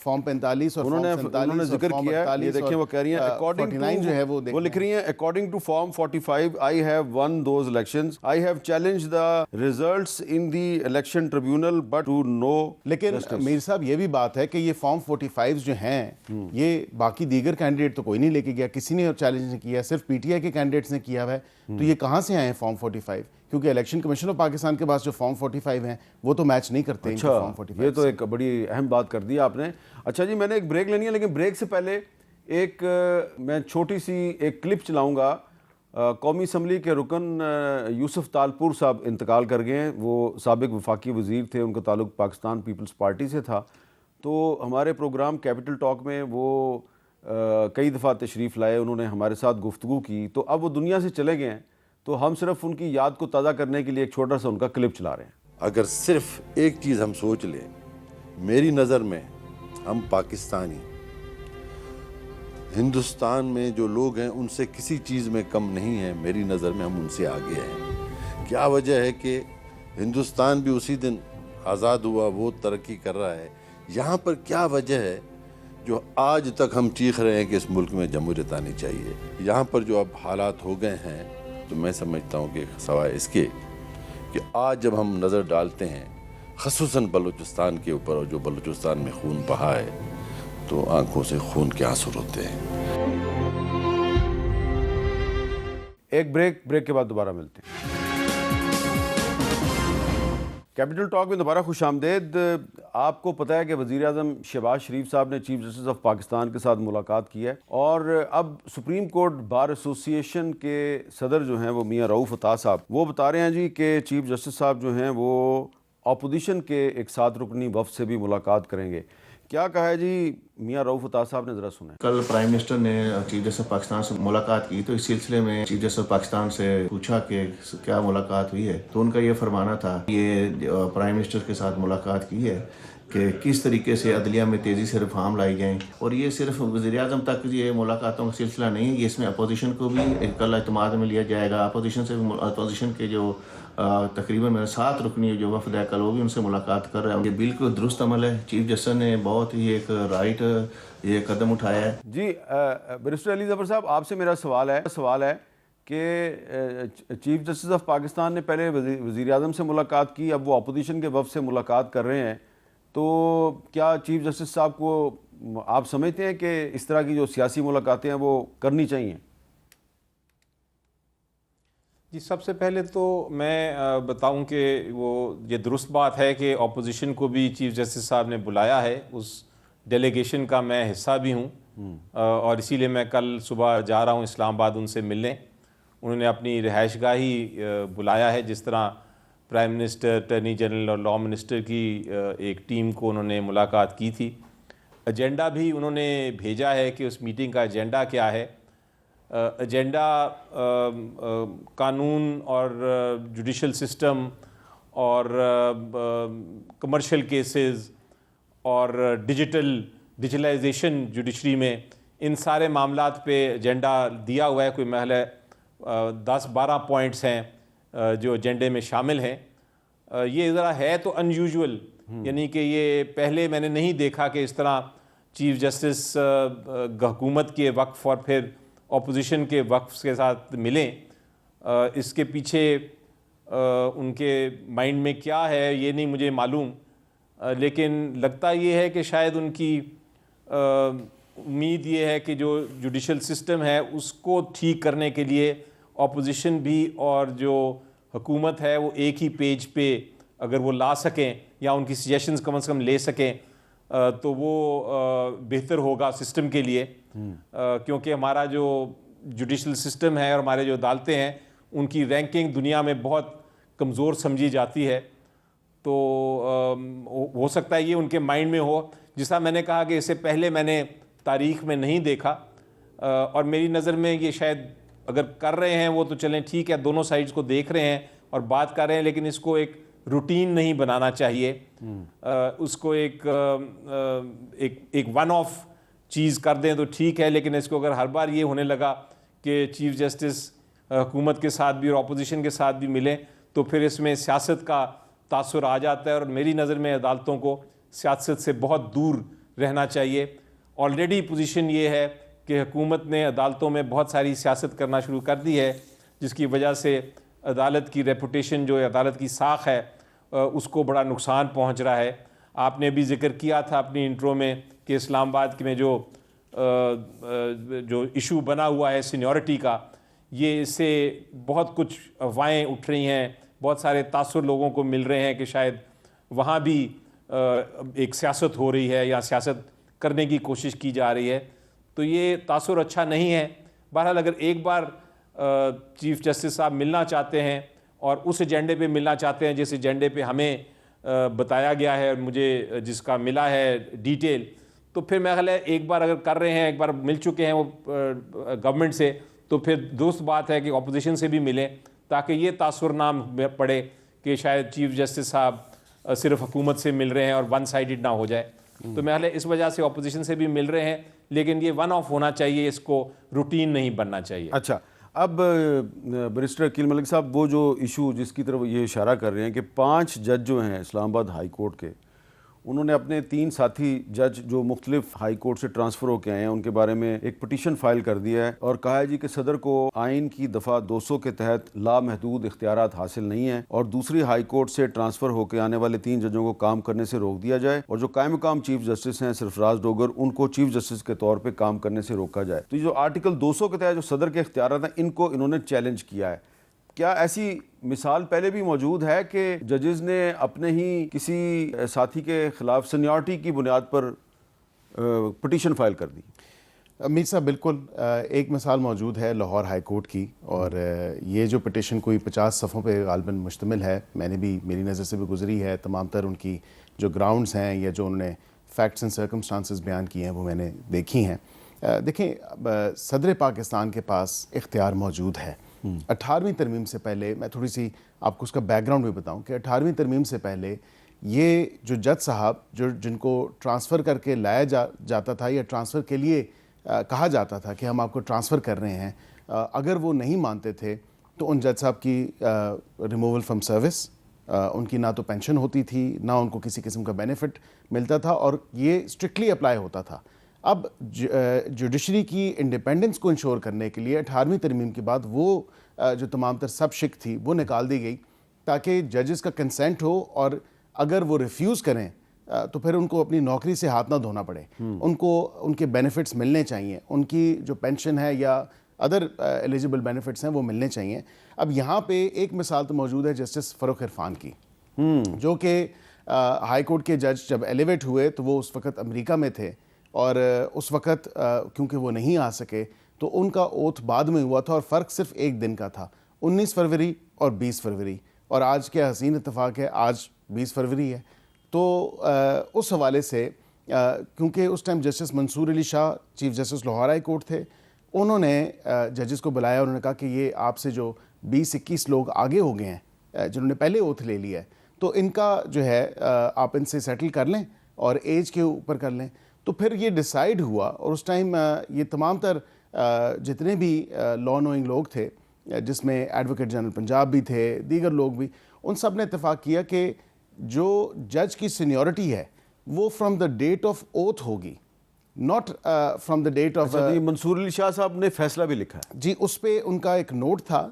فارم 45 اور انہوں نے ذکر کیا ہے, یہ دیکھیں وہ کہہ رہی ہیں اکارڈنگ 49 جو ہے وہ لکھ رہی ہیں according to form 45 I have won those elections. I have challenged the results in the election tribunal but to no. لیکن میر صاحب یہ بھی بات ہے کہ یہ فارم 45 جو ہیں یہ باقی دیگر کینڈیڈیٹ تو کوئی نہیں لے کے گیا, کسی نے چیلنج نہیں کیا, صرف PTI کے کینڈیڈیٹس نے کیا ہوا ہے. تو یہ کہاں سے آئے ہیں فارم 45؟ کیونکہ الیکشن کمیشن آف پاکستان کے پاس جو فارم 45 ہیں وہ تو میچ نہیں کرتے. اچھا, یہ تو ایک بڑی اہم بات کر دی آپ نے. اچھا جی, میں نے ایک بریک لینی ہے, لیکن بریک سے پہلے ایک میں چھوٹی سی ایک کلپ چلاؤں گا. قومی اسمبلی کے رکن یوسف تالپور صاحب انتقال کر گئے ہیں. وہ سابق وفاقی وزیر تھے, ان کا تعلق پاکستان پیپلز پارٹی سے تھا. تو ہمارے پروگرام کیپٹل ٹاک میں وہ کئی دفعہ تشریف لائے, انہوں نے ہمارے ساتھ گفتگو کی. تو اب وہ دنیا سے چلے گئے ہیں, تو ہم صرف ان کی یاد کو تازہ کرنے کے لیے ایک چھوٹا سا ان کا کلپ چلا رہے ہیں. اگر صرف ایک چیز ہم سوچ لیں, میری نظر میں ہم پاکستانی ہندوستان میں جو لوگ ہیں ان سے کسی چیز میں کم نہیں ہیں. میری نظر میں ہم ان سے آگے ہیں. کیا وجہ ہے کہ ہندوستان بھی اسی دن آزاد ہوا, وہ ترقی کر رہا ہے. یہاں پر کیا وجہ ہے جو آج تک ہم چیخ رہے ہیں کہ اس ملک میں جمہوریت آنی چاہیے. یہاں پر جو اب حالات ہو گئے ہیں تو میں سمجھتا ہوں کہ سوائے اس کے کہ آج جب ہم نظر ڈالتے ہیں خصوصاً بلوچستان کے اوپر, اور جو بلوچستان میں خون بہا ہے, تو آنکھوں سے خون کے آنسو ہوتے ہیں. ایک بریک کے بعد دوبارہ ملتے ہیں. کیپٹل ٹاک میں دوبارہ خوش آمدید. آپ کو پتہ ہے کہ وزیر اعظم شہباز شریف صاحب نے چیف جسٹس آف پاکستان کے ساتھ ملاقات کی ہے, اور اب سپریم کورٹ بار ایسوسی ایشن کے صدر جو ہیں وہ میاں رؤوف عطا صاحب, وہ بتا رہے ہیں جی کہ چیف جسٹس صاحب جو ہیں وہ اپوزیشن کے ایک 7 رکنی وفد سے بھی ملاقات کریں گے. کیا کہا ہے جی میاں رؤوف عطا صاحب نے, ذرا سنیں. کل پرائم منسٹر نے چیف جسٹس پاکستان سے ملاقات کی, تو اس سلسلے میں چیف جسٹس پاکستان سے پوچھا کہ کیا ملاقات ہوئی ہے. تو ان کا یہ فرمانا تھا, یہ پرائم منسٹر کے ساتھ ملاقات کی ہے کہ کس طریقے سے عدلیہ میں تیزی سے ریفارم لائی جائیں. اور یہ صرف وزیر اعظم تک یہ ملاقاتوں کا سلسلہ نہیں ہے, یہ اس میں اپوزیشن کو بھی کل اعتماد میں لیا جائے گا. اپوزیشن کے جو تقریباً 7 رکنی جو وفد ہے کل, وہ بھی ان سے ملاقات کر رہے ہیں. یہ بالکل درست عمل ہے. چیف جسٹس نے بہت ہی ایک رائٹ یہ قدم اٹھایا ہے. جی بیرسٹر علی ظفر صاحب, آپ سے میرا سوال ہے کہ چیف جسٹس آف پاکستان نے پہلے وزیر اعظم سے ملاقات کی, اب وہ اپوزیشن کے وفد سے ملاقات کر رہے ہیں, تو کیا چیف جسٹس صاحب کو آپ سمجھتے ہیں کہ اس طرح کی جو سیاسی ملاقاتیں ہیں وہ کرنی چاہیے؟ جی, سب سے پہلے تو میں بتاؤں کہ وہ یہ درست بات ہے کہ اپوزیشن کو بھی چیف جسٹس صاحب نے بلایا ہے. اس ڈیلیگیشن کا میں حصہ بھی ہوں, اور اسی لیے میں کل صبح جا رہا ہوں اسلام آباد ان سے ملنے. انہوں نے اپنی رہائش گاہ ہی بلایا ہے, جس طرح پرائم منسٹر, اٹارنی جنرل اور لاء منسٹر کی ایک ٹیم کو انہوں نے ملاقات کی تھی. ایجنڈا بھی انہوں نے بھیجا ہے کہ اس میٹنگ کا ایجنڈا کیا ہے. ایجنڈا قانون اور جوڈیشل سسٹم اور کمرشل کیسز اور ڈیجیٹلائزیشن جوڈیشری میں, ان سارے معاملات پہ ایجنڈا دیا ہوا ہے. کوئی محل 10-12 پوائنٹس ہیں جو ایجنڈے میں شامل ہیں. یہ ذرا ہے تو ان یوزول, یعنی کہ یہ پہلے میں نے نہیں دیکھا کہ اس طرح چیف جسٹس حکومت کے وقف اور پھر اپوزیشن کے وقف کے ساتھ ملیں. اس کے پیچھے ان کے مائنڈ میں کیا ہے یہ نہیں مجھے معلوم, لیکن لگتا یہ ہے کہ شاید ان کی امید یہ ہے کہ جو جوڈیشل سسٹم ہے اس کو ٹھیک کرنے کے لیے اپوزیشن بھی اور جو حکومت ہے وہ ایک ہی پیج پہ اگر وہ لا سکیں یا ان کی سجیشنز کم از کم لے سکیں تو وہ بہتر ہوگا سسٹم کے لیے. کیونکہ ہمارا جو جوڈیشل سسٹم ہے اور ہمارے جو عدالتیں ہیں ان کی رینکنگ دنیا میں بہت کمزور سمجھی جاتی ہے. تو ہو سکتا ہے یہ ان کے مائنڈ میں ہو. جیسا میں نے کہا کہ اس سے پہلے میں نے تاریخ میں نہیں دیکھا, اور میری نظر میں یہ شاید اگر کر رہے ہیں وہ تو چلیں ٹھیک ہے, دونوں سائڈز کو دیکھ رہے ہیں, اور بات کر رہے ہیں، لیکن اس کو ایک روٹین نہیں بنانا چاہیے. اس کو ایک ون آف چیز کر دیں تو ٹھیک ہے، لیکن اس کو اگر ہر بار یہ ہونے لگا کہ چیف جسٹس حکومت کے ساتھ بھی اور اپوزیشن کے ساتھ بھی ملیں تو پھر اس میں سیاست کا تاثر آ جاتا ہے. اور میری نظر میں عدالتوں کو سیاست سے بہت دور رہنا چاہیے. آلریڈی پوزیشن یہ ہے کہ حکومت نے عدالتوں میں بہت ساری سیاست کرنا شروع کر دی ہے، جس کی وجہ سے عدالت کی ریپوٹیشن جو ہے، عدالت کی ساکھ ہے، اس کو بڑا نقصان پہنچ رہا ہے. آپ نے بھی ذکر کیا تھا اپنی انٹرو میں کہ اسلام آباد میں جو ایشو بنا ہوا ہے سینیورٹی کا، یہ اس سے بہت کچھ افواہیں اٹھ رہی ہیں، بہت سارے تاثر لوگوں کو مل رہے ہیں کہ شاید وہاں بھی ایک سیاست ہو رہی ہے یا سیاست کرنے کی کوشش کی جا رہی ہے. تو یہ تاثر اچھا نہیں ہے. بہرحال اگر ایک بار چیف جسٹس صاحب ملنا چاہتے ہیں اور اس ایجنڈے پہ ملنا چاہتے ہیں جس ایجنڈے پہ ہمیں بتایا گیا ہے اور مجھے جس کا ملا ہے ڈیٹیل، تو پھر میں خیال ہے ایک بار اگر کر رہے ہیں، ایک بار مل چکے ہیں وہ گورنمنٹ سے، تو پھر درست بات ہے کہ اپوزیشن سے بھی ملیں تاکہ یہ تاثر نہ پڑے کہ شاید چیف جسٹس صاحب صرف حکومت سے مل رہے ہیں اور ون سائیڈڈ نہ ہو جائے. تو میں خیال ہے اس وجہ سے اپوزیشن سے بھی مل رہے ہیں، لیکن یہ ون آف ہونا چاہیے، اس کو روٹین نہیں بننا چاہیے. اچھا، اب بیرسٹر عقیل ملک صاحب، وہ جو ایشو جس کی طرف یہ اشارہ کر رہے ہیں کہ 5 جج جو ہیں اسلام آباد ہائی کورٹ کے، انہوں نے اپنے 3 ساتھی جج جو مختلف ہائی کورٹ سے ٹرانسفر ہو کے آئے ہیں ان کے بارے میں ایک پٹیشن فائل کر دیا ہے اور کہا ہے جی کہ صدر کو آئین کی دفعہ 200 کے تحت لامحدود اختیارات حاصل نہیں ہیں اور دوسری ہائی کورٹ سے ٹرانسفر ہو کے آنے والے 3 ججوں کو کام کرنے سے روک دیا جائے، اور جو قائم مقام چیف جسٹس ہیں سرفراز ڈوگر، ان کو چیف جسٹس کے طور پہ کام کرنے سے روکا جائے. تو یہ جو آرٹیکل 200 کے تحت جو صدر کے اختیارات ہیں، ان کو انہوں نے چیلنج کیا ہے. کیا ایسی مثال پہلے بھی موجود ہے کہ ججز نے اپنے ہی کسی ساتھی کے خلاف سینیورٹی کی بنیاد پر پٹیشن فائل کر دی؟ امیر صاحب بالکل ایک مثال موجود ہے لاہور ہائی کورٹ کی، اور یہ جو پٹیشن کوئی 50 صفحوں پہ غالباً مشتمل ہے. میں نے بھی، میری نظر سے بھی گزری ہے، تمام تر ان کی جو گراؤنڈز ہیں یا جو انہوں نے فیکٹس اینڈ سرکمسٹانسز بیان کیے ہیں وہ میں نے دیکھی ہیں. دیکھیں، صدر پاکستان کے پاس اختیار موجود ہے. 18ویں ترمیم سے پہلے میں تھوڑی سی آپ کو اس کا بیک گراؤنڈ بھی بتاؤں کہ 18ویں ترمیم سے پہلے یہ جو جج صاحب جن کو ٹرانسفر کر کے لایا جاتا تھا یا ٹرانسفر کے لیے کہا جاتا تھا کہ ہم آپ کو ٹرانسفر کر رہے ہیں، اگر وہ نہیں مانتے تھے تو ان جج صاحب کی ریموول فرام سروس، ان کی نہ تو پینشن ہوتی تھی نہ ان کو کسی قسم کا بینیفٹ ملتا تھا، اور یہ اسٹرکٹلی اپلائی ہوتا تھا. اب جوڈیشری کی انڈیپینڈنس کو انشور کرنے کے لیے 18ویں ترمیم کے بعد وہ جو تمام تر سب شک تھی وہ نکال دی گئی تاکہ ججز کا کنسینٹ ہو، اور اگر وہ ریفیوز کریں تو پھر ان کو اپنی نوکری سے ہاتھ نہ دھونا پڑے. ان کو ان کے بینیفٹس ملنے چاہیے، ان کی جو پینشن ہے یا ادر ایلیجبل بینیفٹس ہیں وہ ملنے چاہیے. اب یہاں پہ ایک مثال تو موجود ہے جسٹس فروخ عرفان کی، جو کہ ہائی کورٹ کے جج جب ایلیویٹ ہوئے تو وہ اس وقت امریکہ میں تھے، اور اس وقت کیونکہ وہ نہیں آ سکے تو ان کا اوتھ بعد میں ہوا تھا، اور فرق صرف ایک دن کا تھا، 19 فروری اور 20 فروری. اور آج کیا حسین اتفاق ہے، آج 20 فروری ہے. تو اس حوالے سے کیونکہ اس time justice Mansoor Ali Shah chief justice Lahore high court تھے، انہوں نے ججز کو بلایا، انہوں نے کہا کہ یہ آپ سے جو 20-21 لوگ آگے ہو گئے ہیں جنہوں نے پہلے اوتھ لے لیا ہے، تو ان کا جو ہے آپ ان سے سیٹل کر لیں اور ایج کے اوپر کر لیں. تو پھر یہ ڈیسائیڈ ہوا، اور اس ٹائم یہ تمام تر جتنے بھی لا نوئنگ لوگ تھے، جس میں ایڈوکیٹ جنرل پنجاب بھی تھے، دیگر لوگ بھی، ان سب نے اتفاق کیا کہ جو جج کی سینیورٹی ہے وہ from the date of oath ہوگی، not from the date of. Mansoor Ali Shah صاحب نے فیصلہ بھی لکھا ہے جی، اس پہ ان کا ایک نوٹ تھا،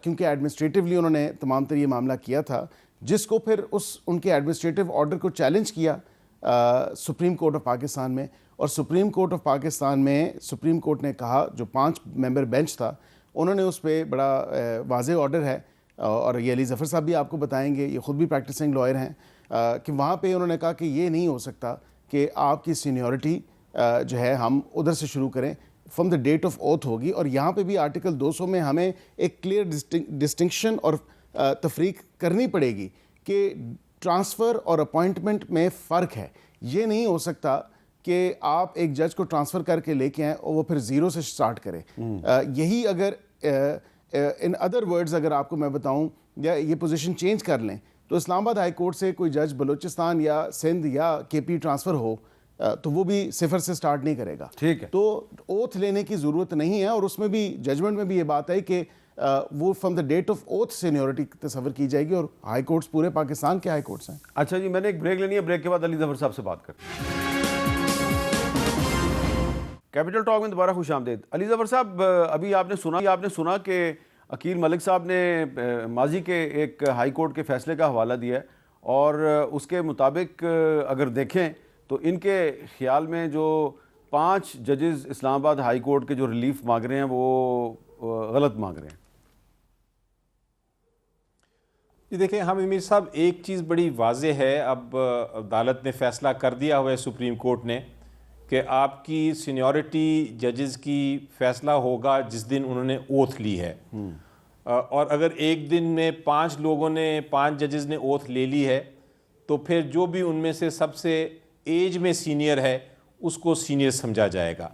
کیونکہ ایڈمنسٹریٹولی انہوں نے تمام تر یہ معاملہ کیا تھا، جس کو پھر ان کے ایڈمنسٹریٹو آرڈر کو چیلنج کیا سپریم کورٹ آف پاکستان میں. اور سپریم کورٹ آف پاکستان میں سپریم کورٹ نے کہا، جو 5 ممبر بینچ تھا، انہوں نے اس پہ بڑا واضح آرڈر ہے، اور یہ علی ظفر صاحب بھی آپ کو بتائیں گے، یہ خود بھی پریکٹسنگ لائر ہیں، کہ وہاں پہ انہوں نے کہا کہ یہ نہیں ہو سکتا کہ آپ کی سینیورٹی جو ہے ہم ادھر سے شروع کریں، from the date of oath ہوگی. اور یہاں پہ بھی آرٹیکل 200 میں ہمیں ایک کلیئر ڈسٹنکشن اور تفریق کرنی پڑے گی کہ ٹرانسفر اور اپوائنٹمنٹ میں فرق ہے. یہ نہیں ہو سکتا کہ آپ ایک جج کو ٹرانسفر کر کے لے کے آئیں اور وہ پھر زیرو سے سٹارٹ کریں. یہی اگر ان ادر ورڈز اگر آپ کو میں بتاؤں یا یہ پوزیشن چینج کر لیں تو اسلام آباد ہائی کورٹ سے کوئی جج بلوچستان یا سندھ یا کے پی ٹرانسفر ہو تو وہ بھی صفر سے سٹارٹ نہیں کرے گا. ٹھیک ہے. تو اوتھ لینے کی ضرورت نہیں ہے, اور اس میں بھی ججمنٹ میں بھی یہ بات ہے کہ وہ from the date of oath seniority تصور کی جائے گی, اور ہائی کورٹس پورے پاکستان کے ہائی کورٹس ہیں. اچھا جی, میں نے ایک بریک لینی ہے, بریک کے بعد علی ظفر صاحب سے بات کرتے ہیں. کیپٹل ٹاک میں دوبارہ خوش آمدید. علی ظفر صاحب, ابھی آپ نے سنا کہ عقیل ملک صاحب نے ماضی کے ایک ہائی کورٹ کے فیصلے کا حوالہ دیا ہے, اور اس کے مطابق اگر دیکھیں تو ان کے خیال میں جو 5 ججز اسلام آباد ہائی کورٹ کے جو ریلیف مانگ رہے ہیں وہ غلط مانگ رہے ہیں. جی دیکھیں ہم امیر صاحب, ایک چیز بڑی واضح ہے, اب عدالت نے فیصلہ کر دیا ہوا ہے سپریم کورٹ نے کہ آپ کی سینیورٹی ججز کی فیصلہ ہوگا جس دن انہوں نے اوتھ لی ہے, اور اگر ایک دن میں 5 ججز نے اوتھ لے لی ہے تو پھر جو بھی ان میں سے سب سے ایج میں سینئر ہے اس کو سینئر سمجھا جائے گا.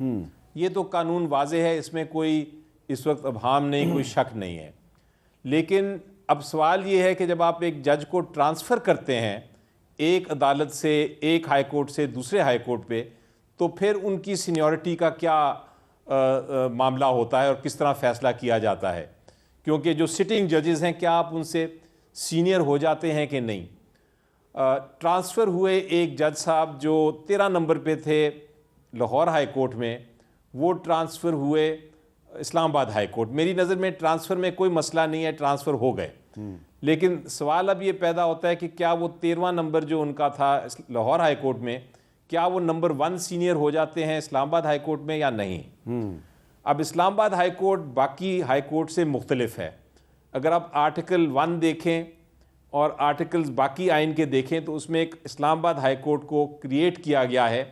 یہ تو قانون واضح ہے, اس میں کوئی اس وقت ابہام نہیں, کوئی شک نہیں ہے. لیکن اب سوال یہ ہے کہ جب آپ ایک جج کو ٹرانسفر کرتے ہیں ایک عدالت سے, ایک ہائی کورٹ سے دوسرے ہائی کورٹ پہ, تو پھر ان کی سینیورٹی کا کیا معاملہ ہوتا ہے اور کس طرح فیصلہ کیا جاتا ہے, کیونکہ جو سٹنگ ججز ہیں کیا آپ ان سے سینئر ہو جاتے ہیں کہ نہیں. ٹرانسفر ہوئے ایک جج صاحب جو 13 نمبر پہ تھے لاہور ہائی کورٹ میں, وہ ٹرانسفر ہوئے اسلام آباد ہائی کورٹ. میری نظر میں ٹرانسفر میں کوئی مسئلہ نہیں ہے, ٹرانسفر ہو گئے. لیکن سوال اب یہ پیدا ہوتا ہے کہ کیا وہ 13واں نمبر جو ان کا تھا لاہور ہائی کورٹ میں, کیا وہ نمبر 1 سینئر ہو جاتے ہیں اسلام آباد ہائی کورٹ میں یا نہیں. اب اسلام آباد ہائی کورٹ باقی ہائی کورٹ سے مختلف ہے. اگر آپ آرٹیکل 1 دیکھیں اور آرٹیکلز باقی آئین کے دیکھیں تو اس میں ایک اسلام آباد ہائی کورٹ کو کریٹ کیا گیا ہے,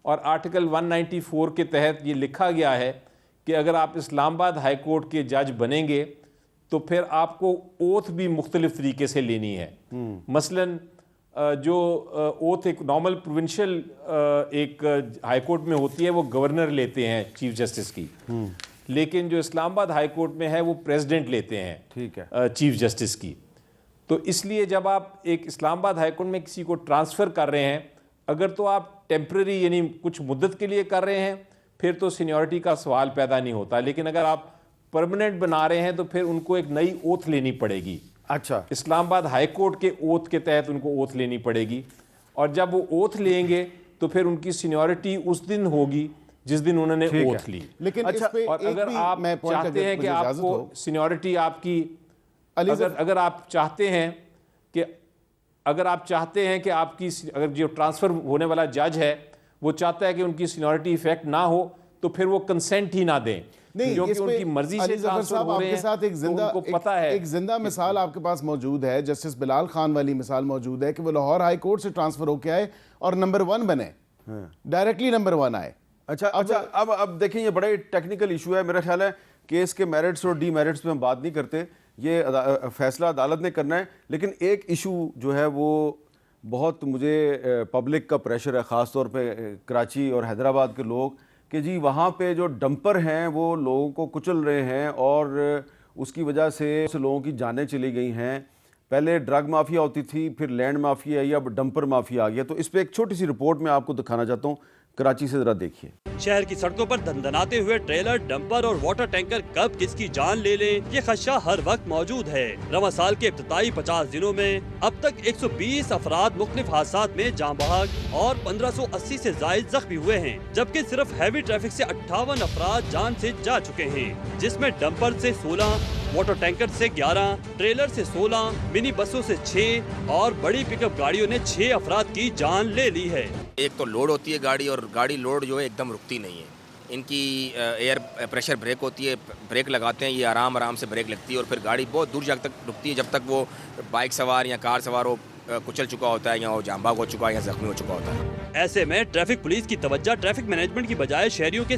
اور آرٹیکل 194 کے تحت یہ لکھا گیا ہے کہ اگر آپ اسلام آباد ہائی کورٹ کے جج بنیں گے تو پھر آپ کو اوتھ بھی مختلف طریقے سے لینی ہے. مثلاً جو اوتھ ایک نارمل پروونشل ایک ہائی کورٹ میں ہوتی ہے وہ گورنر لیتے ہیں چیف جسٹس کی, لیکن جو اسلام آباد ہائی کورٹ میں ہے وہ پریزیڈنٹ لیتے ہیں ٹھیک ہے چیف جسٹس کی. تو اس لیے جب آپ ایک اسلام آباد ہائی کورٹ میں کسی کو ٹرانسفر کر رہے ہیں, اگر تو آپ ٹیمپرری یعنی کچھ مدت کے لیے کر رہے ہیں پھر تو سینیورٹی کا سوال پیدا نہیں ہوتا, لیکن اگر آپ پرماننٹ بنا رہے ہیں تو پھر ان کو ایک نئی اوتھ لینی پڑے گی. اچھا, اسلام آباد ہائی کورٹ کے اوتھ کے تحت ان کو اوتھ لینی پڑے گی, اور جب وہ اوتھ لیں گے تو پھر ان کی سینیورٹی اس دن ہوگی جس دن انہوں نے اوتھ لی. لیکن اور اگر آپ چاہتے ہیں کہ آپ کو سینیورٹی آپ کی, اگر آپ چاہتے ہیں کہ آپ کی اگر جو ٹرانسفر ہونے والا جج ہے وہ چاہتا ہے کہ ان کی سینیورٹی ایفیکٹ نہ ہو تو پھر وہ کنسنٹ ہی نہ دیں, کیونکہ ان کی مرضی سے ٹرانسفر ہو رہے ہیں. ایک زندہ مثال آپ کے پاس موجود ہے, جسٹس بلال خان والی مثال موجود ہے کہ وہ لاہور ہائی کورٹ سے ٹرانسفر ہو کے آئے اور نمبر 1 بنے, ڈائریکٹلی نمبر 1 آئے. اچھا, اب دیکھیں یہ بڑا ٹیکنیکل ایشو ہے. میرا خیال ہے کیس کے میرٹس اور ڈی میرٹس پہ ہم بات نہیں کرتے, یہ فیصلہ عدالت نے کرنا ہے. لیکن ایک ایشو جو ہے وہ بہت مجھے پبلک کا پریشر ہے, خاص طور پہ کراچی اور حیدرآباد کے لوگ, کہ جی وہاں پہ جو ڈمپر ہیں وہ لوگوں کو کچل رہے ہیں اور اس کی وجہ سے لوگوں کی جانیں چلی گئی ہیں. پہلے ڈرگ مافیا ہوتی تھی, پھر لینڈ مافیا آئی, اب ڈمپر مافیا آ گیا. تو اس پہ ایک چھوٹی سی رپورٹ میں آپ کو دکھانا چاہتا ہوں, کراچی سے ذرا دیکھیے. شہر کی سڑکوں پر دھندناتے ہوئے ٹریلر, ڈمپر اور واٹر ٹینکر کب کس کی جان لے لیں یہ خدشہ ہر وقت موجود ہے. رواں سال کے ابتدائی 50 دنوں میں اب تک 120 افراد مختلف حادثات میں جاں بحق اور 1580 سے زائد زخمی ہوئے ہیں, جبکہ صرف ہیوی ٹریفک سے 58 افراد جان سے جا چکے ہیں, جس میں ڈمپر سے 16, واٹر ٹینکر سے 11, ٹریلر سے 16, منی بسوں سے 6 اور بڑی پک اپ گاڑیوں نے 6 افراد کی جان لے لی ہے. ایک تو لوڈ ہوتی ہے گاڑی, اور گاڑی لوڈ جو ہے ایک دم رکتی نہیں ہے. ان کی ایئر پریشر بریک ہوتی ہے, بریک لگاتے ہیں یہ آرام سے بریک لگتی ہے, اور پھر گاڑی بہت دور تک رکتی ہے جب تک وہ بائک سوار یا کار سوار ہو کچل چکا ہوتا ہے, یا وہ جام بحق ہو چکا ہے یا زخمی ہو چکا ہوتا ہے. ایسے میں ٹریفک پولیس کی توجہ ٹریفک مینجمنٹ کی بجائے شہریوں کے